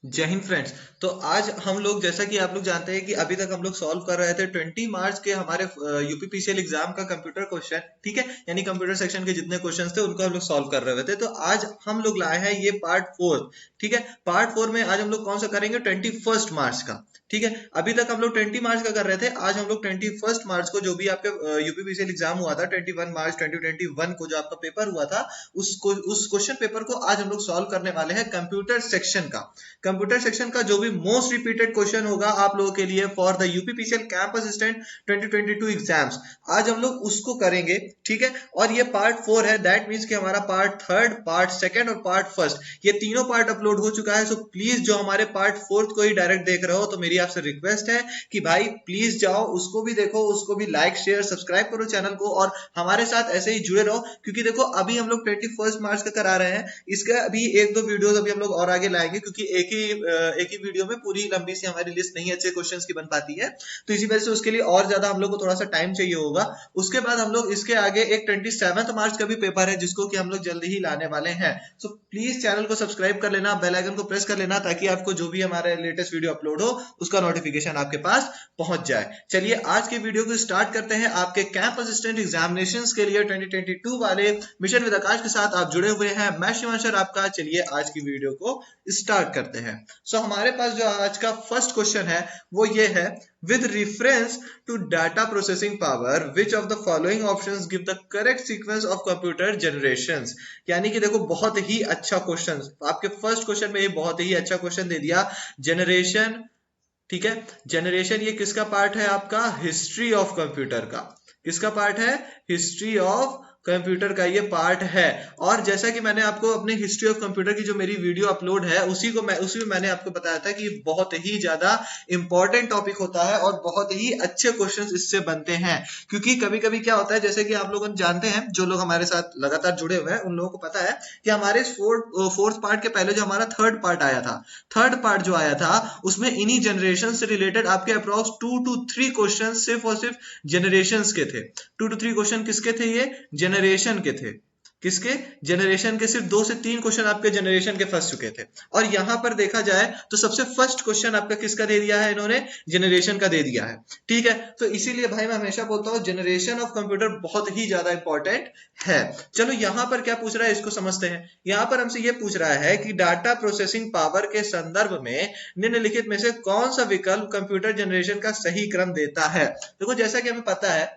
जय हिंद फ्रेंड्स। तो आज हम लोग, जैसा कि आप लोग जानते हैं कि अभी तक हम लोग सॉल्व कर रहे थे 20 मार्च के हमारे यूपीपीसीएल एग्जाम का कंप्यूटर क्वेश्चन, ठीक है। यानी कंप्यूटर सेक्शन के जितने क्वेश्चंस थे उनको हम लोग सॉल्व कर रहे थे। तो आज हम लोग लाए हैं ये पार्ट 4, ठीक है। पार्ट 4 में आज हम लोग कौन सा करेंगे, 21 मार्च का, ठीक है। अभी तक हम लोग 20 मार्च का कर रहे थे, आज हम लोग 21 मार्च को जो भी आपके यूपीपीसीएल एग्जाम हुआ था 21 मार्च 2021 को जो आपका पेपर हुआ था, उस क्वेश्चन पेपर को आज हम लोग सॉल्व करने वाले हैं कंप्यूटर सेक्शन का। कंप्यूटर सेक्शन का जो भी मोस्ट रिपीटेड क्वेश्चन होगा आप लोगों के लिए for the UPPCL camp assistant 2022 exams, आज हम लोग उसको करेंगे, ठीक है। और ये पार्ट 4 है, दैट मींस कि हमारा पार्ट 3, पार्ट 2 और पार्ट 1 ये तीनों पार्ट अपलोड हो चुका है। सो प्लीज जो हमारे पार्ट 4 को ही डायरेक्ट देख रहे हो, तो मेरी आपसे रिक्वेस्ट है कि भाई प्लीज जाओ उसको भी देखो, उसको भी लाइक शेयर सब्सक्राइब करो चैनल को, और हमारे साथ ऐसे ही जुड़े रहो। क्योंकि देखो अभी हम लोग 21 मार्च का करा रहे हैं, इसका अभी एक दो वीडियोस अभी हम लोग और आगे लाएंगे, क्योंकि एक ही वीडियो में पूरी लंबी सी हमारी लिस्ट नहीं अच्छे क्वेश्चंस की बन पाती है। तो इसी वजह से उसके लिए और ज्यादा हम लोग को थोड़ा सा टाइम चाहिए होगा। उसके बाद हम लोग इसके आगे एक 27 मार्च का भी पेपर है, जिसको कि हम लोग जल्दी ही लाने वाले हैं। सो प्लीज चैनल को सब्सक्राइब कर लेना, बेल आइकन को प्रेस कर लेना, ताकि आपको जो भी हमारे लेटेस्ट वीडियो अपलोड हो उसका नोटिफिकेशन आपके पास पहुंच जाए। चलिए आज के वीडियो को स्टार्ट करते हैं। आपके कैंप असिस्टेंट एग्जामिनेशन के लिए 2022 वाले मिशन विद आकाश के साथ आप जुड़े हुए हैं। मैं शिवांशर आपका। चलिए आज की वीडियो को स्टार्ट करते हैं। सो हमारे पास जो आज का फर्स्ट क्वेश्चन है वो ये है, with reference to data processing power which of the following options give the correct sequence of computer generations। यानी कि देखो बहुत ही अच्छा क्वेश्चन आपके फर्स्ट क्वेश्चन में, ये बहुत ही अच्छा क्वेश्चन दे दिया। जनरेशन, ठीक है। जनरेशन ये किसका पार्ट है, आपका हिस्ट्री ऑफ कंप्यूटर का। किसका पार्ट है, हिस्ट्री ऑफ कंप्यूटर का ये पार्ट है। और जैसा कि मैंने आपको अपने हिस्ट्री ऑफ कंप्यूटर की जो मेरी वीडियो अपलोड है उसी में मैंने आपको बताया था कि बहुत ही ज्यादा इंपॉर्टेंट टॉपिक होता है और बहुत ही अच्छे क्वेश्चंस इससे बनते हैं। क्योंकि कभी कभी क्या होता है, जैसे कि आप लोग जानते हैं, जो लोग हमारे साथ लगातार जुड़े हुए हैं उन लोगों को पता है कि हमारे फोर्थ पार्ट के पहले जो हमारा थर्ड पार्ट आया था, थर्ड पार्ट जो आया था उसमें इन्हीं जनरेशन से रिलेटेड आपके अप्रॉक्स 2 to 3 क्वेश्चन सिर्फ और सिर्फ जनरेशन के थे। 2 to 3 क्वेश्चन किसके थे, ये जनरेशन के थे। किसके, जनरेशन के। सिर्फ 2 से 3 क्वेश्चन आपके जनरेशन के फंस चुके थे। और यहां पर देखा जाए तो सबसे फर्स्ट क्वेश्चन आपका किसका दे दिया है, इन्होंने जनरेशन का दे दिया है, ठीक है। तो इसीलिए भाई मैं हमेशा बोलता हूं जनरेशन ऑफ कंप्यूटर बहुत ही ज्यादा इंपॉर्टेंट है। चलो यहां पर क्या पूछ रहा है इसको समझते हैं। यहां पर हमसे ये पूछ रहा है कि डाटा प्रोसेसिंग पावर के संदर्भ में निम्नलिखित में से कौन सा विकल्प कंप्यूटर जनरेशन का सही क्रम देता है। देखो जैसा कि हमें पता है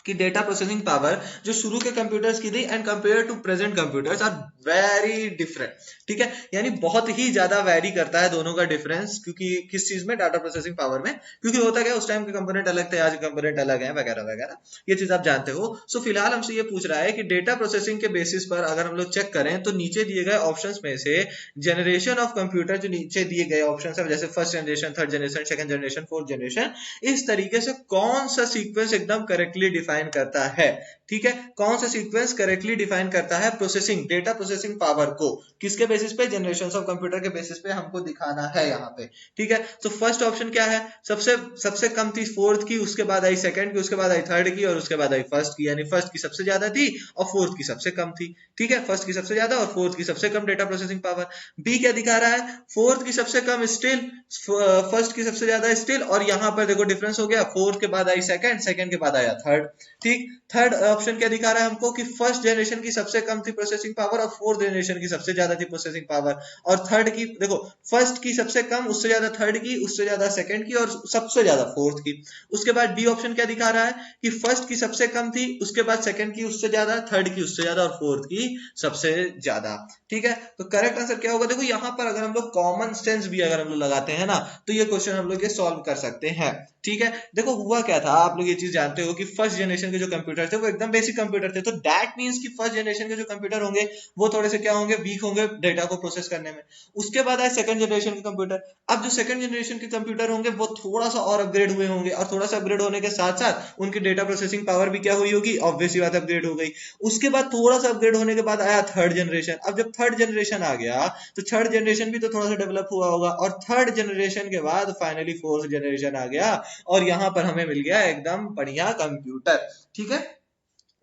कि डेटा प्रोसेसिंग पावर जो शुरू के कंप्यूटर्स की थी and compare to present computers are very different, ठीक है। यानी बहुत ही ज्यादा वेरी करता है दोनों का डिफरेंस। क्योंकि किस चीज में, डाटा प्रोसेसिंग पावर में। क्योंकि होता क्या, उस टाइम के कंपोनेंट अलग थे, आज के कंपोनेंट अलग हैं, वगैरह वगैरह, ये चीज आप जानते हो। सो फिलहाल हमसे ये पूछ रहा है कि डेटा प्रोसेसिंग के बेसिस पर अगर हम लोग चेक करें तो नीचे दिए गए ऑप्शंस में से जनरेशन ऑफ कंप्यूटर, जो नीचे दिए गए ऑप्शंस है जैसे first generation, third generation, second generation, fourth generation, इस तरीके से कौन सा सीक्वेंस एकदम करेक्टली डिफाइन करता है, ठीक है। कौन सा सीक्वेंस करेक्टली डिफाइन करता है प्रोसेसिंग, डेटा प्रोसेसिंग पावर को, किसके बेसिस पे, जनरेशन ऑफ कंप्यूटर के बेसिस पे हमको दिखाना है यहाँ पे, ठीक है। तो फर्स्ट ऑप्शन क्या है, सबसे सबसे कम थी फोर्थ की, उसके बाद आई सेकंड की, उसके बाद आई थर्ड की, और उसके बाद आई फर्स्ट की। यानी फर्स्ट की सबसे ज्यादा थी और फोर्थ की सबसे कम थी, ठीक है। फर्स्ट की सबसे ज्यादा और फोर्थ की सबसे कम डेटा प्रोसेसिंग पावर। बी क्या दिखा रहा है, फोर्थ की सबसे कम स्टिल, फर्स्ट की सबसे ज्यादा स्टिल, और यहां पर देखो डिफरेंस हो गया, फोर्थ के बाद आई सेकंड, सेकंड के बाद आया थर्ड, ठीक। थर्ड ऑप्शन क्या दिखा रहा है हमको कि फर्स्ट जनरेशन की सबसे कम थी प्रोसेसिंग पावर और फोर्थ जनरेशन की सबसे ज्यादा थी प्रोसेसिंग पावर। और थर्ड की देखो, फर्स्ट की सबसे कम, उससे ज्यादा थर्ड की, उससे ज्यादा सेकंड की, और सबसे ज्यादा फोर्थ की। उसके बाद डी ऑप्शन क्या दिखा रहा है कि फर्स्ट की सबसे कम थी, उसके बाद सेकंड की उससे ज्यादा, थर्ड की उससे ज्यादा, और फोर्थ की सबसे ज्यादा, ठीक है। तो करेक्ट आंसर क्या होगा, देखो यहां पर अगर हम लोग कॉमन सेंस भी अगर हम लोग लगाते हैं ना, तो ये क्वेश्चन हम लोग ये सॉल्व कर सकते हैं, ठीक है। देखो हुआ क्या था, आप लोग ये चीज जानते हो कि फर्स्ट जनरेशन के जो कंप्यूटर थे वो एकदम बेसिक कंप्यूटर थे। तो दैट मींस कि फर्स्ट जनरेशन के जो कंप्यूटर होंगे वो थोड़े से क्या होंगे, वीक होंगे डेटा को प्रोसेस करने में। उसके बाद आए सेकंड जनरेशन के कंप्यूटर। अब जो सेकंड जनरेशन के कंप्यूटर होंगे वो थोड़ा सा और अपग्रेड हुए होंगे, और थोड़ा सा अपग्रेड होने के साथ साथ उनकी डेटा प्रोसेसिंग पावर भी क्या हुई होगी, ऑब्वियसली बात अपग्रेड हो गई। उसके बाद थोड़ा सा अपग्रेड होने के बाद आया थर्ड जनरेशन। अब जब थर्ड जनरेशन आ गया तो थर्ड जनरेशन भी तो थोड़ा सा डेवलप हुआ होगा, और थर्ड जनरेशन के बाद फाइनली फोर्थ जनरेशन आ गया, और यहां पर हमें मिल गया एकदम बढ़िया कंप्यूटर, ठीक है।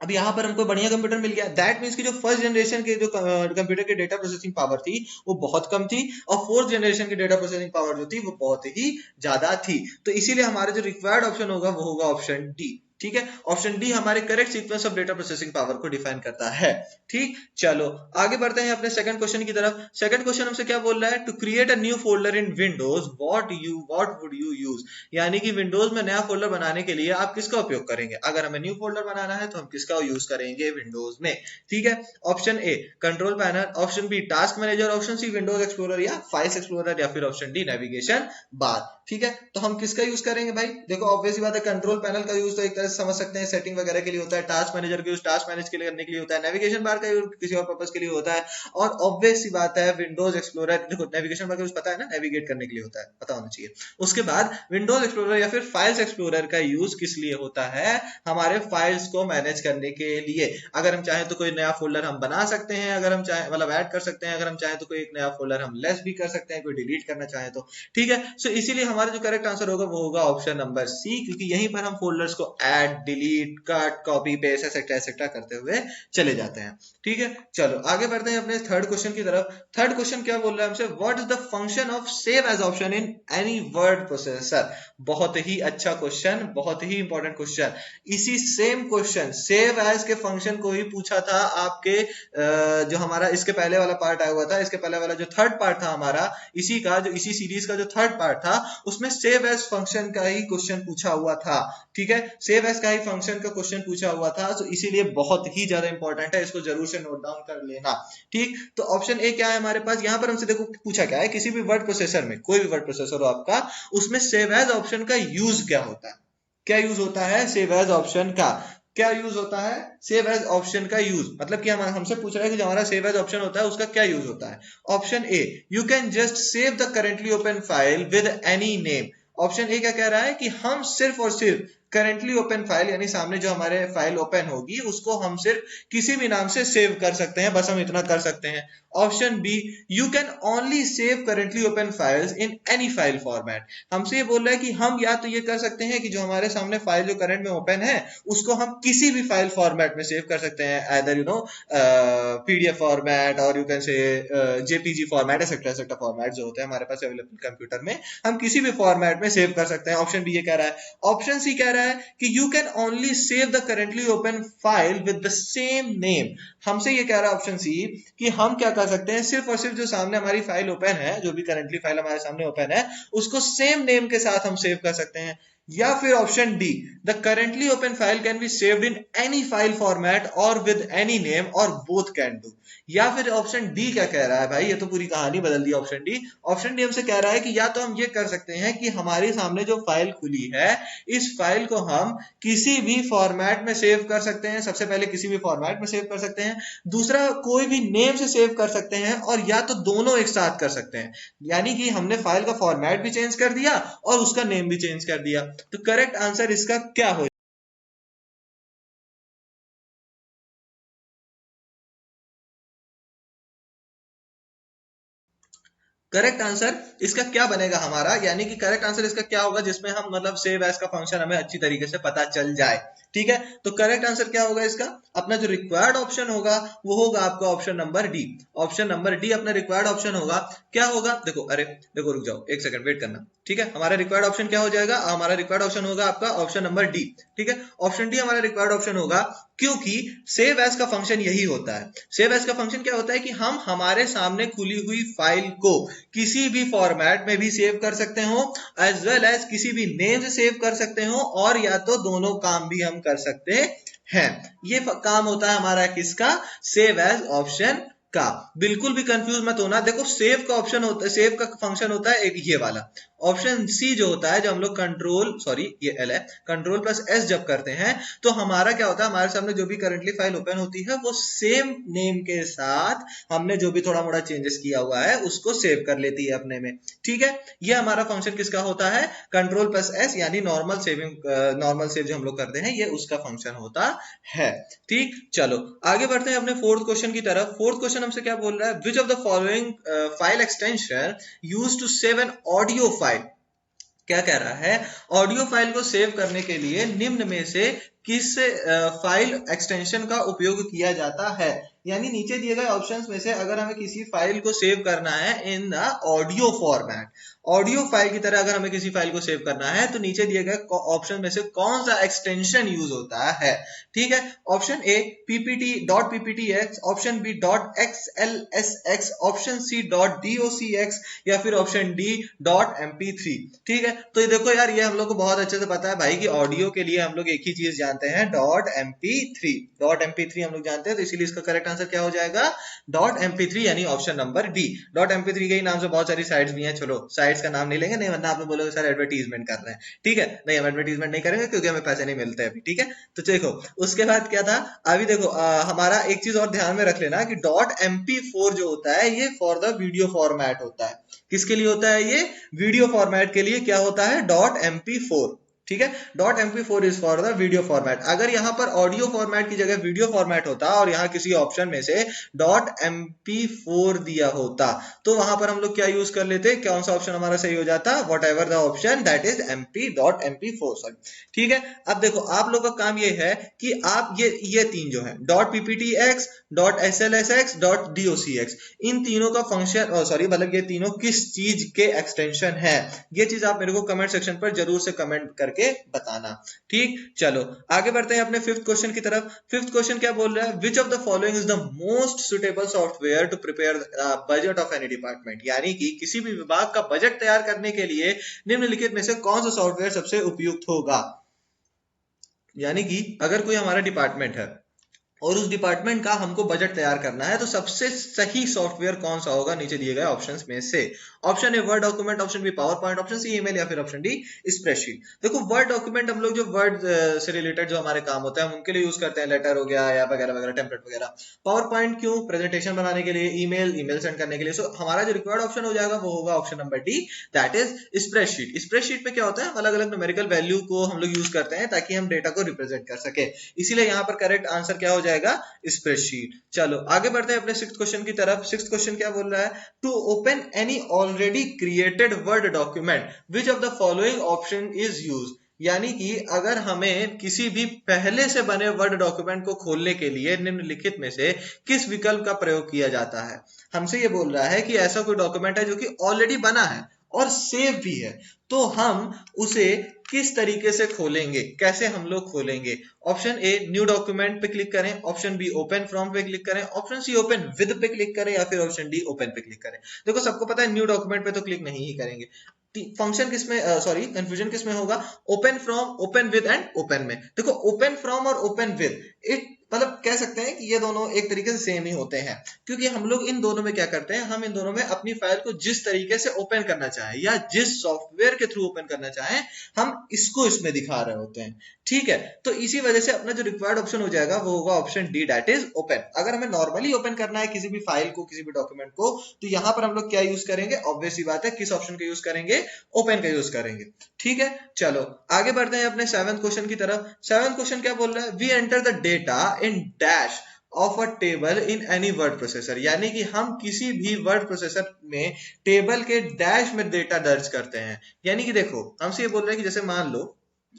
अब यहाँ पर हमको बढ़िया कंप्यूटर मिल गया, दैट मीन्स कि जो फर्स्ट जनरेशन के जो कंप्यूटर की डेटा प्रोसेसिंग पावर थी वो बहुत कम थी, और फोर्थ जनरेशन की डेटा प्रोसेसिंग पावर जो थी वो बहुत ही ज्यादा थी। तो इसीलिए हमारा जो रिक्वायर्ड ऑप्शन होगा वो होगा ऑप्शन डी। ठीक है, ऑप्शन डी हमारे correct sequence of data processing power को डिफाइन करता है। ठीक, चलो आगे बढ़ते हैं अपने सेकंड क्वेश्चन की तरफ। सेकंड क्वेश्चन हमसे क्या बोल रहा है, to create a new folder in Windows what would you use, यानी कि विंडोज में नया फोल्डर बनाने के लिए आप किसका उपयोग करेंगे। अगर हमें न्यू फोल्डर बनाना है तो हम किसका यूज करेंगे विंडोज में। ठीक है, option A control panel, option B task manager, option C Windows explorer या फाइल्स एक्सप्लोरर, या फिर ऑप्शन डी नेविगेशन बार। ठीक है, तो हम किसका यूज करेंगे भाई, देखो ऑब्वियस बात है कंट्रोल पैनल का यूज तो एक तरह से समझ सकते हैं सेटिंग वगैरह के लिए होता है, टास्क मैनेजर का यूज टास्क मैनेज के लिए करने के लिए होता है, नेविगेशन बार का यूज किसी और पर्पस के लिए होता है, और ऑब्वियस सी बात है विंडोज एक्सप्लोरर, देखो नेविगेशन बार का यूज पता है ना, नेविगेट करने के लिए होता है, पता होना चाहिए। उसके बाद विंडोज एक्सप्लोरर या फिर फाइल्स एक्सप्लोरर का यूज किस लिए होता है, हमारे फाइल्स को मैनेज करने के लिए। अगर हम चाहें तो कोई नया फोल्डर हम बना सकते हैं, अगर हम चाहें मतलब ऐड कर सकते हैं, अगर हम चाहें तो कोई एक नया फोल्डर हम लेस भी कर सकते हैं, कोई डिलीट करना चाहे तो। ठीक है, सो इसीलिए हमारा जो करेक्ट आंसर होगा वो होगा ऑप्शन नंबर सी, क्योंकि यहीं पर हम फोल्डर्स को add, delete, cut, copy, paste etcetera etcetera करते हुए चले जाते हैं। ठीक है, चलो आगे बढ़ते हैं अपने थर्ड क्वेश्चन की तरफ। थर्ड क्वेश्चन क्या बोल रहा है हमसे, what is the function of save as option in any word processor. बहुत ही अच्छा क्वेश्चन, बहुत ही इंपॉर्टेंट क्वेश्चन। इसी सेम क्वेश्चन सेव एज के फंक्शन को ही पूछा था आपके जो हमारा इसके पहले वाला पार्ट आया हुआ था, इसके पहले वाला जो थर्ड पार्ट था हमारा इसी का, जो इसी सीरीज का जो थर्ड पार्ट था उसमें सेव एज फंक्शन का ही क्वेश्चन पूछा हुआ था। ठीक है, सेव एज का ही फंक्शन का क्वेश्चन पूछा हुआ था, तो इसीलिए बहुत ही ज्यादा इंपॉर्टेंट है, इसको जरूर से नोट डाउन कर लेना। ठीक, तो ऑप्शन ए क्या है हमारे पास, यहां पर हमसे देखो पूछा क्या है, किसी भी वर्ड प्रोसेसर में, कोई भी वर्ड प्रोसेसर हो आपका, उसमें सेव एज ऑप्शन का यूज क्या होता है, क्या यूज होता है सेव एज ऑप्शन का, क्या यूज होता है सेव एज ऑप्शन का यूज, मतलब कि हमसे पूछ रहा है कि जो हमारा सेव एज ऑप्शन होता है उसका क्या यूज होता है। Option A, you can just save the currently open file with any name. Option A क्या कह रहा है कि हम सिर्फ और सिर्फ करेंटली ओपन फाइल, यानी सामने जो हमारे फाइल ओपन होगी उसको हम सिर्फ किसी भी नाम से सेव कर सकते हैं, बस हम इतना कर सकते हैं। Option B, you can only save currently open files in any file format. हमसे ये बोल रहा है कि हम या तो ये कर सकते हैं कि जो हमारे सामने फाइल जो करंट में ओपन है उसको हम किसी भी फाइल फॉर्मेट में सेव कर सकते हैं, आइदर पीडीएफ फॉर्मेट, और you can say JPG format, etcetera etcetera format जो होते हैं हमारे पास अवेलेबल कंप्यूटर में, हम किसी भी फॉर्मेट में सेव कर सकते हैं। ऑप्शन बी ये कह रहा है। ऑप्शन सी कह रहा है कि you can only save the currently open file with the same name. हमसे ये कह रहा है ऑप्शन सी कि हम क्या कर सकते हैं, सिर्फ और सिर्फ जो सामने हमारी फाइल ओपन है, जो भी करेंटली फाइल हमारे सामने ओपन है उसको सेम नेम के साथ हम सेव कर सकते हैं। या फिर option D, the currently open file can be saved in any file format और विद एनी नेम, और बोथ कैन डू। या फिर ऑप्शन डी क्या कह रहा है भाई, ये तो पूरी कहानी बदल the option D. Option D हमसे कह रहा है कि या तो हम ये कर सकते हैं कि हमारे सामने जो फाइल खुली है इस फाइल को हम किसी भी फॉर्मेट में सेव कर सकते हैं, सबसे पहले किसी भी फॉर्मेट में सेव कर सकते हैं, दूसरा कोई भी नेम से सेव कर सकते हैं, और या तो दोनों एक साथ कर सकते हैं, यानी कि हमने फाइल का फॉर्मेट भी चेंज कर दिया और उसका नेम भी चेंज कर दिया। तो करेक्ट आंसर इसका क्या हो, करेक्ट आंसर इसका क्या बनेगा हमारा, यानी कि करेक्ट आंसर इसका क्या होगा जिसमें हम मतलब सेव एज का फंक्शन हमें अच्छी तरीके से पता चल जाए। ठीक है, तो करेक्ट आंसर क्या होगा इसका, अपना जो रिक्वायर्ड ऑप्शन होगा वो होगा आपका option number D. Option number D अपना रिक्वायर्ड ऑप्शन होगा। क्या होगा, देखो अरे देखो रुक जाओ एक सेकंड वेट करना। ठीक है, हमारा रिक्वायर्ड ऑप्शन क्या हो जाएगा, हमारा रिक्वायर्ड ऑप्शन होगा आपका ऑप्शन नंबर डी। ठीक है, ऑप्शन डी हमारा रिक्वायर्ड ऑप्शन होगा, क्योंकि सेव एज का फंक्शन यही होता है। सेव एज का फंक्शन क्या होता है कि हम हमारे सामने खुली हुई फाइल को किसी भी फॉर्मेट में भी सेव कर सकते हो, एज वेल एज किसी भी नेम से सेव कर सकते हो, और या तो दोनों काम भी हम कर सकते हैं। ये काम होता है हमारा किसका, सेव एज ऑप्शन का। बिल्कुल भी कंफ्यूज मत होना, देखो सेव का ऑप्शन होता है, सेव का फंक्शन होता है एक ये वाला। ऑप्शन सी जो होता है, जब हम लोग कंट्रोल सॉरी ये एल है, कंट्रोल प्लस एस जब करते हैं तो हमारा क्या होता है, हमारे सामने जो भी करंटली फाइल ओपन होती है वो सेम नेम के साथ हमने जो भी थोड़ा मोड़ा चेंजेस किया हुआ है उसको सेव कर लेती है अपने में। ठीक है, ये हमारा फंक्शन किसका होता है, कंट्रोल प्लस एस, यानी नॉर्मल सेविंग, नॉर्मल सेव जो हम लोग करते हैं ये उसका फंक्शन होता है। ठीक, चलो आगे बढ़ते हैं अपने फोर्थ क्वेश्चन की तरफ। फोर्थ क्वेश्चन हमसे क्या बोल रहा है, which of the following file extension used to save an audio file क्या कह रहा है, ऑडियो फाइल को सेव करने के लिए निम्न में से किस फाइल एक्सटेंशन का उपयोग किया जाता है। यानी नीचे दिए गए ऑप्शंस में से अगर हमें किसी फाइल को सेव करना है in the audio format, audio file की तरह अगर हमें किसी फाइल को सेव करना है तो नीचे दिए गए ऑप्शन में से कौन सा एक्सटेंशन यूज होता है। ठीक है, option A PPT dot PPTX, option B dot XLSX, option C dot docx या फिर ऑप्शन डी डॉट MP3। ठीक है, तो ये देखो यार, ये हम लोग को बहुत अच्छे से पता है भाई कि ऑडियो के लिए हम लोग एक ही चीज जानते हैं, डॉट MP3। डॉट MP3 हम लोग जानते हैं, तो इसीलिए इसका करेक्ट आंसर क्या हो जाएगा, डॉट MP3, यानी option number D. Dot MP3 के ही नाम से बहुत सारी साइट्स भी हैं, चलो साइट्स का नाम नहीं लेंगे, नहीं वरना आप लोग बोलोगे सर एडवर्टीजमेंट कर रहे हैं। ठीक है, नहीं हम एडवर्टीजमेंट नहीं करेंगे क्योंकि हमें पैसे नहीं मिलते अभी। ठीक है, तो देखो उसके बाद क्या था, अभी देखो हमारा एक चीज और ध्यान में रख लेना कि डॉट MP4 जो होता है ये फॉर द वीडियो फॉर्मेट होता है। किसके लिए होता है ये, वीडियो फॉर्मेट के लिए क्या होता है, डॉट MP4। ठीक है, dot MP4 is for the video format. अगर यहाँ पर ऑडियो फॉर्मेट की जगह वीडियो फॉर्मेट होता और यहाँ किसी ऑप्शन में से डॉट MP4 दिया होता तो वहां पर हम लोग क्या यूज कर लेते, कौन सा ऑप्शन हमारा सही हो जाता, what ever the option that is MP.MP4 sorry. ठीक है, अब देखो आप लोग का काम ये है कि आप ये तीन जो है dot PPTX, dot SLSX, dot DOCX, इन तीनों का फंक्शन सॉरी मतलब ये तीनों किस चीज के एक्सटेंशन है, ये चीज आप मेरे को कमेंट सेक्शन पर जरूर से कमेंट करके बताना। ठीक, चलो आगे बढ़ते हैं अपने फिफ्थ क्वेश्चन की तरफ। फिफ्थ क्वेश्चन क्या बोल रहा है, which of the following is the most suitable software to prepare budget of any department. यानी कि किसी भी विभाग का बजट तैयार करने के लिए निम्नलिखित में से कौन सा सॉफ्टवेयर सबसे उपयुक्त होगा। यानी कि अगर कोई हमारा डिपार्टमेंट है और उस डिपार्टमेंट का हमको बजट तैयार करना है तो सबसे सही सॉफ्टवेयर कौन सा होगा, नीचे दिए गए ऑप्शंस में से। Option A word document, option B power point, option C email या फिर ऑप्शन डी स्प्रेडशीट। देखो वर्ड डॉक्यूमेंट हम लोग जो वर्ड से रिलेटेड जो हमारे काम होता है हम उनके लिए यूज करते हैं, लेटर हो गया या वगैरह वगैरह टेम्पलेट वगैरह। पावर पॉइंट क्यों, प्रेजेंटेशन बनाने के लिए, ईमेल सेंड करने के लिए। सो हमारा जो रिक्वायर्ड ऑप्शन हो जाएगा वो होगा option number D, that is spreadsheet. Spreadsheet पे क्या होता है, अलग अलग न्यूमेरिकल वैल्यू को हम लोग यूज करते हैं ताकि हम डेटा को रिप्रेजेंट कर सके, इसीलिए यहाँ पर करेक्ट आंसर क्या हो जाएगा, स्प्रेडशीट। चलो आगे बढ़ते हैं अपने सिक्स्थ क्वेश्चन की तरफ। सिक्स्थ क्वेश्चन क्या बोल रहा है, to open any already created word document which of the following option is use. यानी कि अगर हमें किसी भी पहले से बने वर्ड डॉक्यूमेंट को खोलने के लिए निम्नलिखित में से किस विकल्प का प्रयोग किया जाता है। हमसे ये बोल रहा है कि ऐसा कोई डॉक्यूमेंट है जो कि ऑलरेडी बना है और सेव भी है, तो हम उसे किस तरीके से खोलेंगे, कैसे हम लोग खोलेंगे। ऑप्शन ए न्यू डॉक्यूमेंट पे क्लिक करें, ऑप्शन बी ओपन फ्रॉम पे क्लिक करें, ऑप्शन सी ओपन विद पे क्लिक करें या फिर ऑप्शन डी ओपन पे क्लिक करें। देखो सबको पता है न्यू डॉक्यूमेंट पे तो क्लिक नहीं ही करेंगे। फंक्शन किसमें सॉरी कंफ्यूजन किसमें होगा, open from, open with and open में। देखो ओपन फ्रॉम और ओपन विद इट मतलब कह सकते हैं कि ये दोनों एक तरीके से सेम ही होते हैं, क्योंकि हम लोग इन दोनों में क्या करते हैं, हम इन दोनों में अपनी फाइल को जिस तरीके से ओपन करना चाहें या जिस सॉफ्टवेयर के थ्रू ओपन करना चाहें हम इसको इसमें दिखा रहे होते हैं। ठीक है, तो इसी वजह से अपना जो रिक्वायर्ड ऑप्शन हो जाएगा वो होगा option D, that is open. अगर हमें नॉर्मली ओपन करना है किसी भी फाइल को, किसी भी डॉक्यूमेंट को, तो यहां पर हम लोग क्या यूज करेंगे, ऑब्वियस सी बात है किस ऑप्शन का यूज करेंगे, ओपन का यूज करेंगे। ठीक है, चलो आगे बढ़ते हैं अपने सेवंथ क्वेश्चन की तरफ। सेवंथ क्वेश्चन क्या बोल रहा है, we enter the data in dash of a table in any word processor. यानी कि हम किसी भी वर्ड प्रोसेसर में टेबल के डैश में डेटा दर्ज करते हैं। यानी कि देखो हमसे ये बोल रहे हैं कि जैसे मान लो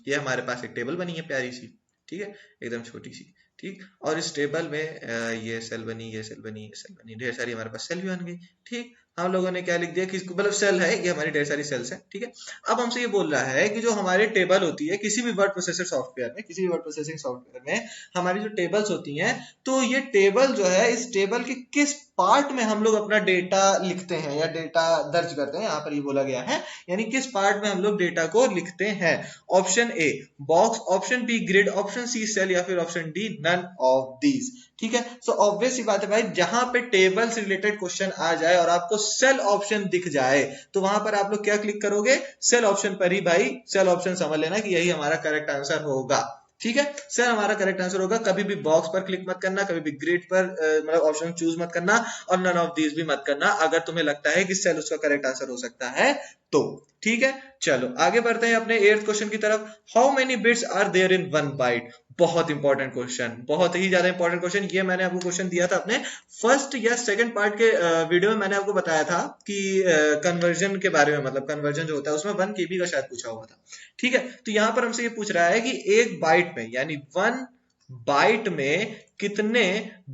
ये हमारे पास एक टेबल बनी है प्यारी सी, ठीक है एकदम छोटी सी, ठीक, और इस टेबल में ये सेल बनी, ये सेल बनी, ये सेल बनी, ढेर सारी हमारे पास सेल भी बन गई। ठीक, हम लोगों ने क्या लिख दिया, किसको मतलब सेल है, ये हमारी ढेर सारी सेल्स है। ठीक है, अब हमसे ये बोल रहा है कि जो हमारे टेबल होती है किसी भी वर्ड प्रोसेसर सॉफ्टवेयर में, किसी भी वर्ड प्रोसेसिंग सॉफ्टवेयर में हमारी जो टेबल्स होती हैं, तो ये टेबल जो है इस टेबल के किस पार्ट में हम लोग अपना डेटा लिखते हैं या डेटा दर्ज करते हैं, यहाँ पर ये बोला गया है, यानी किस पार्ट में हम लोग डेटा को लिखते हैं। Option A box, option B grid, option C cell या फिर option D none of these. ठीक है, सो ऑब्वियस सी बात है भाई, जहां पे टेबल से रिलेटेड क्वेश्चन आ जाए और आपको सेल ऑप्शन दिख जाए तो वहां पर आप लोग क्या क्लिक करोगे, सेल ऑप्शन पर ही। भाई सेल ऑप्शन समझ लेना कि यही हमारा करेक्ट आंसर होगा। ठीक है, सेल हमारा करेक्ट आंसर होगा। कभी भी बॉक्स पर क्लिक मत करना, कभी भी ग्रिड पर मतलब ऑप्शन चूज मत करना, और नन ऑफ दीज भी मत करना अगर तुम्हें लगता है कि सेल उसका करेक्ट आंसर हो सकता है तो। ठीक है, चलो आगे बढ़ते हैं अपने 8th क्वेश्चन की तरफ। How many bits are there in one byte. बहुत इंपॉर्टेंट क्वेश्चन, बहुत ही ज्यादा इंपॉर्टेंट क्वेश्चन। ये मैंने आपको क्वेश्चन दिया था अपने फर्स्ट या सेकंड पार्ट के वीडियो में। मैंने आपको बताया था कि कन्वर्जन के बारे में, मतलब कन्वर्जन जो होता है उसमें 1 KB का शायद पूछा हुआ था। ठीक है, तो यहाँ पर हमसे ये पूछ रहा है कि एक बाइट में, यानी 1 बाइट में कितने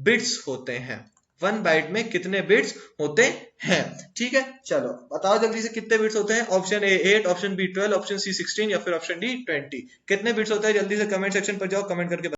बिट्स होते हैं, 1 बाइट में कितने बिट्स होते हैं। ठीक है, चलो बताओ जल्दी से कितने बिट्स होते हैं। Option A 8, option B 12, option C 16 या फिर ऑप्शन डी 20। कितने बिट्स होते हैं, जल्दी से कमेंट सेक्शन पर जाओ, कमेंट करके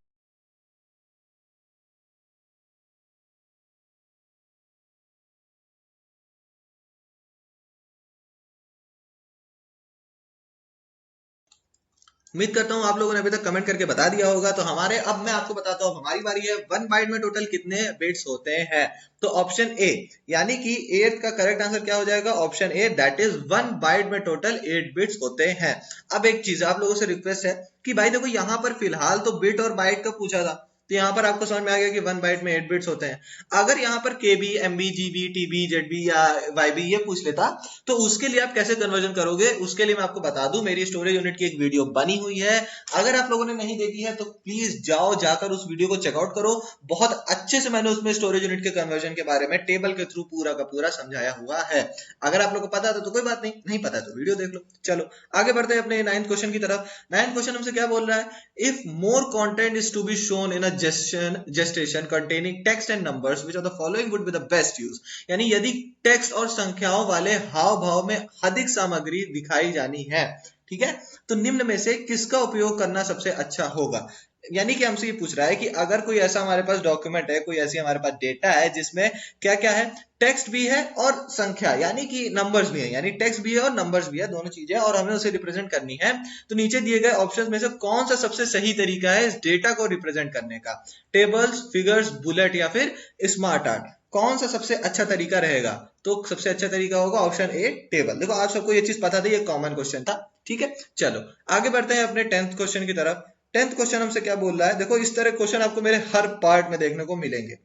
उम्मीद करता हूं आप लोगों ने अभी तक कमेंट करके बता दिया होगा। तो हमारे, अब मैं आपको बताता हूं, हमारी बारी है। 1 बाइट में टोटल कितने बिट्स होते हैं। तो ऑप्शन ए, यानी कि 8 का करेक्ट आंसर क्या हो जाएगा, option A, that is 1 byte में टोटल 8 बिट्स होते हैं। अब एक चीज आप लोगों से रिक्वेस्ट है कि भाई देखो यहाँ पर फिलहाल तो बिट और बाइट का पूछा था, तो यहाँ पर आपको समझ में आ गया कि 1 बाइट में 8 बिट्स होते हैं। अगर यहाँ पर केबी, एमबी, जीबी, टीबी, जेडबी या वाईबी ये पूछ लेता, तो उसके लिए आप कैसे कन्वर्जन करोगे, उसके लिए मैं आपको बता दूं, मेरी स्टोरेज यूनिट की एक वीडियो बनी हुई है। अगर आप लोगों ने नहीं देखी है तो प्लीज जाओ, जाकर उस वीडियो को चेकआउट करो। बहुत अच्छे से मैंने उसमें स्टोरेज यूनिट के कन्वर्जन के बारे में टेबल के थ्रू पूरा का पूरा समझाया हुआ है। अगर आप लोग को पता था तो कोई बात नहीं, नहीं पता तो वीडियो देख लो। चलो आगे बढ़ते हैं अपने 9th क्वेश्चन की तरफ। 9th क्वेश्चन हमसे क्या बोल रहा है, if more content is to be shown in a gestation containing text and numbers, which of the following would be the best use। यानी यदि टेक्स्ट और संख्याओं वाले हाव भाव में अधिक सामग्री दिखाई जानी है, ठीक है, तो निम्न में से किसका उपयोग करना सबसे अच्छा होगा। यानी कि हमसे ये पूछ रहा है कि अगर कोई ऐसा हमारे पास डॉक्यूमेंट है, कोई ऐसी हमारे पास डेटा है जिसमें क्या क्या है, टेक्स्ट भी है और संख्या यानी कि नंबर्स भी है, यानी टेक्स्ट भी है और नंबर्स भी है, दोनों चीजें, और हमें उसे रिप्रेजेंट करनी है। तो नीचे दिए गए ऑप्शंस में से कौन सा सबसे सही तरीका है इस डेटा को रिप्रेजेंट करने का। टेबल्स, फिगर्स, बुलेट या फिर स्मार्ट आर्ट, कौन सा सबसे अच्छा तरीका रहेगा। तो सबसे अच्छा तरीका होगा ऑप्शन ए, टेबल। देखो आप सबको ये चीज पता थी, ये कॉमन क्वेश्चन था। ठीक है, चलो आगे बढ़ते हैं अपने 10th क्वेश्चन की तरफ। 10th क्वेश्चन हमसे क्या बोल रहा है, देखो इस तरह क्वेश्चन आपको मेरे हर पार्ट में देखने को मिलेंगे,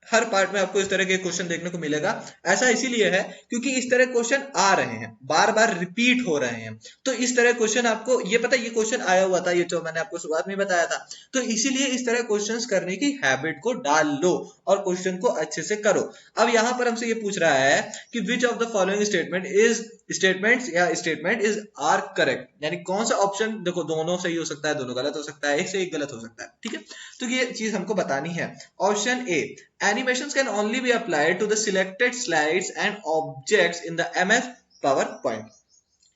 हर पार्ट में आपको इस तरह के क्वेश्चन देखने को मिलेगा। ऐसा इसीलिए है क्योंकि इस तरह क्वेश्चन आ रहे हैं, बार बार रिपीट हो रहे हैं। तो इस तरह क्वेश्चन आपको ये पता, ये क्वेश्चन आया हुआ था, ये जो मैंने आपको शुरुआत में बताया था। तो इसीलिए इस तरह क्वेश्चंस करने की हैबिट को डाल लो और क्वेश्चन को अच्छे से करो। अब यहां पर हमसे ये पूछ रहा है कि which of the following statement is are correct, यानी कौन सा ऑप्शन, देखो दोनों सही हो सकता है, दोनों गलत हो सकता है, एक से एक गलत हो सकता है। ठीक है, तो ये चीज हमको बतानी है। Option A, animations can only be applied to the selected slides and objects in the MS PowerPoint।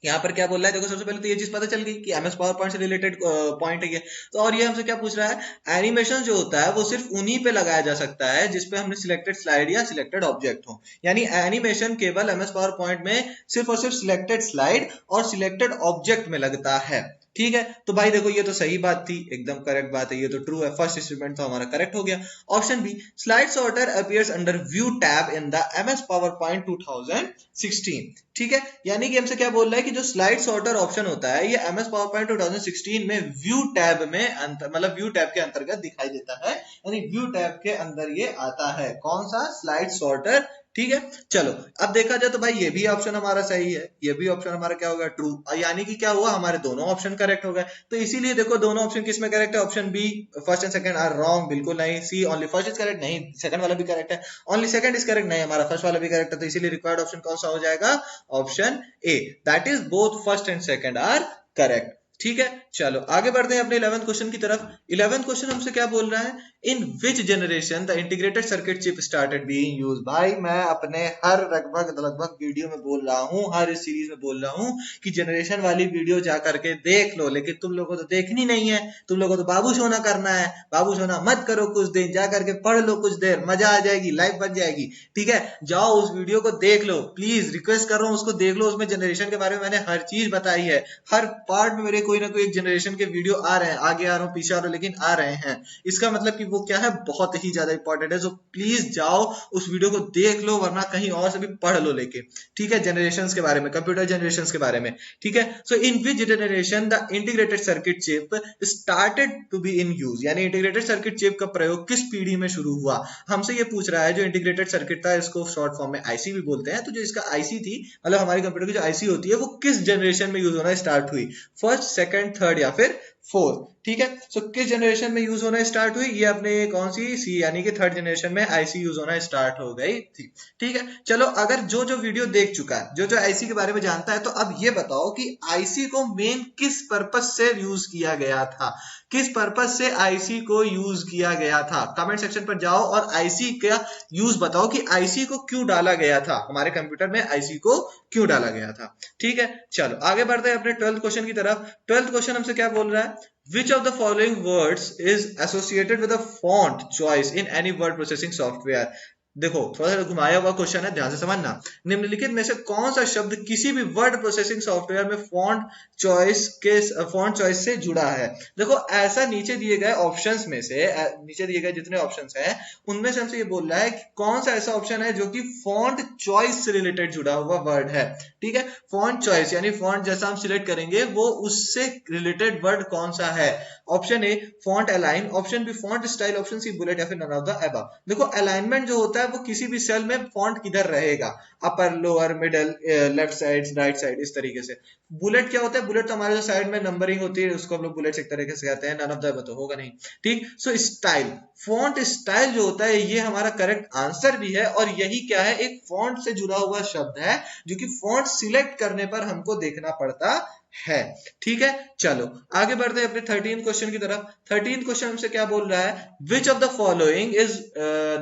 यहाँ पर क्या बोल रहा है, देखो सबसे पहले तो ये चीज पता चल गई कि एमएस पावर पॉइंट से रिलेटेड पॉइंट है ये। तो और ये हमसे क्या पूछ रहा है, एनिमेशन जो होता है वो सिर्फ उन्हीं पे लगाया जा सकता है जिसपे हमने सिलेक्टेड स्लाइड या सिलेक्टेड ऑब्जेक्ट हो। यानी एनिमेशन केवल एमएस पावर पॉइंट में सिर्फ और सिर्फ सिलेक्टेड स्लाइड और सिलेक्टेड ऑब्जेक्ट में लगता है। ठीक है, तो भाई देखो ये तो सही बात थी, एकदम करेक्ट बात है, ये तो ट्रू है, फर्स्ट स्टेटमेंट तो हमारा करेक्ट हो गया। Option B, slide sorter appears under view tab in the MS power point 2016। ठीक है, यानी कि हमसे क्या बोल रहा है कि जो स्लाइड सॉर्टर ऑप्शन होता है ये एमएस पावर पॉइंट 2016 में व्यू टैब में मतलब व्यू टैब के अंतर्गत दिखाई देता है, यानी व्यू टैब के अंदर ये आता है। कौन सा, स्लाइड सॉर्टर। ठीक है, चलो अब देखा जाए तो भाई ये भी ऑप्शन हमारा सही है, ये भी ऑप्शन हमारा क्या होगा, ट्रू। यानी कि क्या हुआ, हमारे दोनों ऑप्शन करेक्ट हो गए। तो इसीलिए देखो दोनों ऑप्शन किसमें करेक्ट है, option B first and second are wrong, बिल्कुल नहीं। C only first is correct, नहीं सेकंड वाला भी करेक्ट है। ओनली सेकंड इज करेक्ट, नहीं हमारा फर्स्ट वाला भी करेक्ट है। तो इसीलिए रिक्वायर्ड ऑप्शन कौन सा हो जाएगा, option A, that is both first and second are correct. ठीक है, चलो आगे बढ़ते हैं अपने 11th क्वेश्चन की तरफ। 11th क्वेश्चन हमसे क्या बोल रहा है, in which generation the integrated circuit chip started being used. भाई मैं अपने हर लगभग वीडियो में बोल रहा हूँ, हर इस सीरीज में बोल रहा हूँ कि जनरेशन वाली वीडियो जा करके देख लो, लेकिन तुम लोगों को तो देखनी नहीं है, तुम लोगों को तो बाबू सोना करना है। बाबू सोना मत करो, कुछ दिन जा करके पढ़ लो, कुछ देर मजा आ जाएगी, लाइफ बन जाएगी। ठीक है, जाओ उस वीडियो को देख लो, प्लीज रिक्वेस्ट कर रहा हूँ, उसको देख लो। उसमें जनरेशन के बारे में मैंने हर चीज बताई है, हर पार्ट में मेरे कोई ना कोई एक जनरेशन के वीडियो आ रहे हैं, आगे आ रहा हूँ पीछे आ रहा हूँ, लेकिन आ रहे हैं। इसका मतलब कि वो क्या है, बहुत ही ज्यादा इंपॉर्टेंट है। सो प्लीज जाओ उस वीडियो को देख लो, वरना कहीं और से भी पढ़ लो लेके। ठीक है, जनरेशंस के बारे में, कंप्यूटर जनरेशंस के बारे में। ठीक है, so in which generation the integrated circuit chip started to be in use, यानी इंटीग्रेटेड सर्किट चिप का प्रयोग किस पीढ़ी में शुरू हुआ। हमसे ये पूछ रहा है, जो इंटीग्रेटेड सर्किट था इसको शॉर्ट फॉर्म में आईसी भी बोलते हैं। तो जो इसका आईसी थी, मतलब हमारे कंप्यूटर की जो आईसी होती है, वो किस जनरेशन में यूज होना स्टार्ट हुई, फर्स्ट, सेकंड, थर्ड या फिर 4, ठीक है। सो किस जनरेशन में यूज होना स्टार्ट हुई? ये अपने कौन सी सी यानी कि थर्ड जनरेशन में आईसी यूज होना स्टार्ट हो गई थी, ठीक है। चलो, अगर जो जो वीडियो देख चुका है, जो जो आईसी के बारे में जानता है, तो अब ये बताओ कि आईसी को मेन किस पर्पस से यूज किया गया था, किस पर्पस से आईसी को यूज किया गया था। कमेंट सेक्शन पर जाओ और आईसी का यूज बताओ कि आईसी को क्यों डाला गया था, हमारे कंप्यूटर में आईसी को क्यों डाला गया था, ठीक है। चलो आगे बढ़ते हैं अपने 12th क्वेश्चन की तरफ। 12th क्वेश्चन हमसे क्या बोल रहा है? Which of the following words is associated with a font choice in any word processing software? देखो, थोड़ा सा घुमाया हुआ क्वेश्चन है, ध्यान से समझना। निम्नलिखित में से कौन सा शब्द किसी भी वर्ड प्रोसेसिंग सॉफ्टवेयर में फॉन्ट चॉइस से जुड़ा है? देखो, ऐसा नीचे दिए गए ऑप्शंस में से, नीचे दिए गए जितने ऑप्शंस हैं उनमें से हमसे ये बोल रहा है कि कौन सा ऐसा ऑप्शन है जो कि फॉन्ट चॉइस से रिलेटेड जुड़ा हुआ वर्ड है, ठीक है। फॉन्ट चॉइस यानी फॉन्ट जैसा हम सिलेक्ट करेंगे वो उससे रिलेटेड वर्ड कौन सा है? Option A font align, option B font style, option C bullet, या फिर नन ऑफ द अबव। देखो, अलाइनमेंट जो होता है वो किसी भी सेल में फॉन्ट किधर रहेगा, upper, lower, middle, left side, right side, इस तरीके से। बुलेट क्या होता है? बुलेट तो हमारे जो साइड में नंबरिंग होती है उसको हम लोग बुलेट एक तरीके से कहते हैं, नन ऑफ द अबव तो होगा नहीं, ठीक। सो स्टाइल, फॉन्ट स्टाइल जो होता है ये हमारा करेक्ट आंसर भी है, और यही क्या है? एक फॉन्ट से जुड़ा हुआ शब्द है जो कि फॉन्ट सिलेक्ट करने पर हमको देखना पड़ता है, ठीक है। चलो आगे बढ़ते हैं अपने 13th क्वेश्चन की तरफ। 13th क्वेश्चन हमसे क्या बोल रहा है? Which of the following is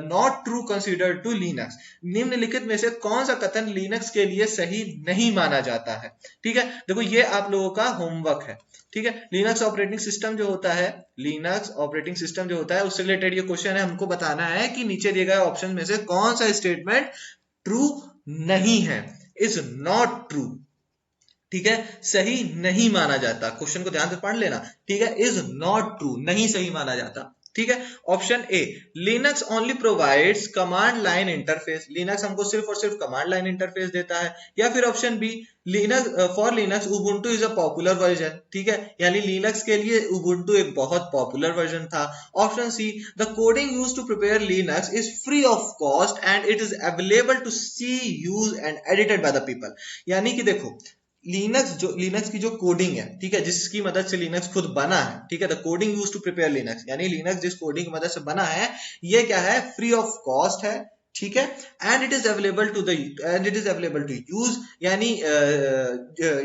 not true considered to Linux? निम्नलिखित में से कौन सा कथन लिनक्स के लिए सही नहीं माना जाता है, ठीक है। देखो, ये आप लोगों का होमवर्क है, ठीक है। लिनक्स ऑपरेटिंग सिस्टम जो होता है, लिनक्स ऑपरेटिंग सिस्टम जो होता है उससे रिलेटेड ये क्वेश्चन है। हमको बताना है कि नीचे दिए गए ऑप्शन में से कौन सा स्टेटमेंट ट्रू नहीं है, इज नॉट ट्रू, ठीक है, सही नहीं माना जाता। क्वेश्चन को ध्यान से पढ़ लेना, ठीक है। इज नॉट ट्रू, नहीं सही माना जाता, ठीक है। ऑप्शन ए Linux only provides command line interface, Linux हमको सिर्फ और सिर्फ कमांड लाइन इंटरफेस देता है। या फिर option B Linux for Linux Ubuntu is a popular version, ठीक है, यानी लिनक्स के लिए उबुंटू एक बहुत पॉपुलर वर्जन था। Option C the coding used to prepare Linux is free of cost and it is available to see, use and edited by the people. यानी कि देखो, लिनक्स की जो कोडिंग है, ठीक है, जिसकी मदद से लिनक्स खुद बना है, ठीक है, the coding used to prepare Linux, यानी लिनक्स जिस कोडिंग की मदद से बना है ये क्या है? फ्री ऑफ कॉस्ट है, ठीक है। And it is available to use, यानी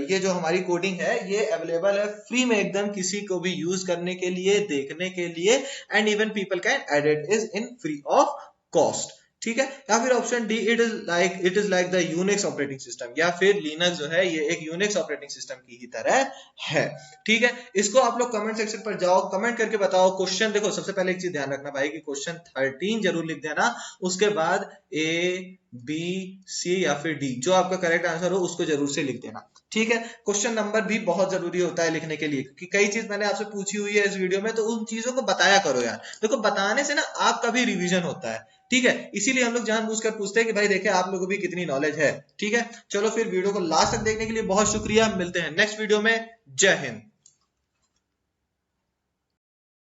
ये जो हमारी कोडिंग है ये अवेलेबल है फ्री में एकदम किसी को भी यूज करने के लिए, देखने के लिए, and even people can edit is in free of cost, ठीक है। या फिर option D it is like the Unix operating system, या फिर लिनक्स जो है ये एक यूनिक्स ऑपरेटिंग सिस्टम की ही तरह है, ठीक है। इसको आप लोग कमेंट सेक्शन पर जाओ, कमेंट करके बताओ। क्वेश्चन देखो, सबसे पहले एक चीज ध्यान रखना भाई कि क्वेश्चन 13 जरूर लिख देना, उसके बाद ए, बी, सी या फिर डी, जो आपका करेक्ट आंसर हो उसको जरूर से लिख देना, ठीक है। क्वेश्चन नंबर भी बहुत जरूरी होता है लिखने के लिए, क्योंकि कई चीज मैंने आपसे पूछी हुई है इस वीडियो में, तो उन चीजों को बताया करो यार। देखो, बताने से ना आपका भी रिवीजन होता है, ठीक है। इसीलिए हम लोग जानबूझकर पूछते हैं कि भाई देखें आप लोगों को भी कितनी नॉलेज है, ठीक है। चलो फिर वीडियो को लास्ट तक देखने के लिए बहुत शुक्रिया, मिलते हैं नेक्स्ट वीडियो में। जय हिंद।